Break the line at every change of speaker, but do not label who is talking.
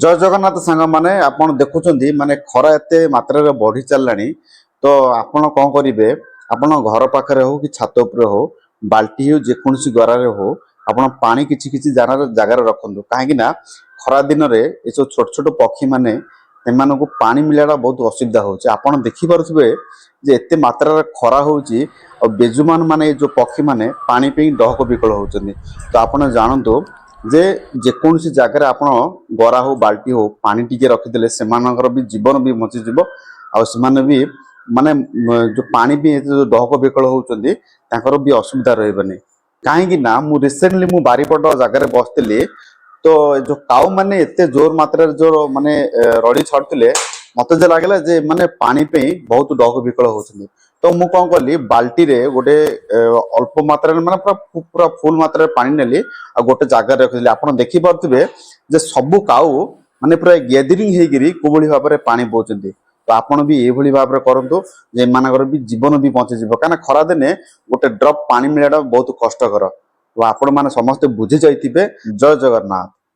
जय जगन्नाथ सांग माने आपण देखुचंदी माने खरा एते मात्रा रे बढ़ी चललानी तो आपण कोन करिवे आपण घर पाखरे हो कि छात ऊपर हो बाल्टी हो जे कोनसी गरारे हो आपण पानी किछि किछि जगह रखंदु काहे ना खरा दिन रे ए जो छोट छोट पक्षी माने सेमानको पानी मिलाडा बहुत असुविधा होची आपण देखि परथबे जे एते मात्रा रे खरा होची और बेजुमान माने जो पक्षी माने पानी पे डहक विकल होचंदी तो आपण जानंतु जे जेकोसी जगह आपण गरा हो बाल्टी हो पानी टिके रखिदेले सेमानकर भी जीवन भी बची जीव आ सेमाने भी माने जो पानी भी जो डहक विकल होचंदी तांकर भी असुविधा रहबनी काहे कि ना मु रिसेंटली मु बारीपट जगह रे बसतिली तो जो काउ माने एते जोर मात्रा जो माने रड़ी छड़तिले मते जे लागला जे माने पानी पे बहुत डहक विकल होचंदी तो मु कौन कली बाल्टी रे गोटे अल्प मात्रा माने पूरा पूरा फुल मात्रा पानी नेली आ गोटे जगह रखिली आपण देखि परथिबे जे सबु काउ माने पूरा गैदरिंग हेगिरी कोबळी भाबरे पानी बोचंदी तो आपण भी ए भली भाबरे करंतु जे मानकर भी जीवन भी बंची जीव काना खरा देने गोटे ड्रॉप पानी मिलाडा बहुत कष्टकर तो आपण माने समस्त बुझी जाइतिबे। जय जगन्नाथ।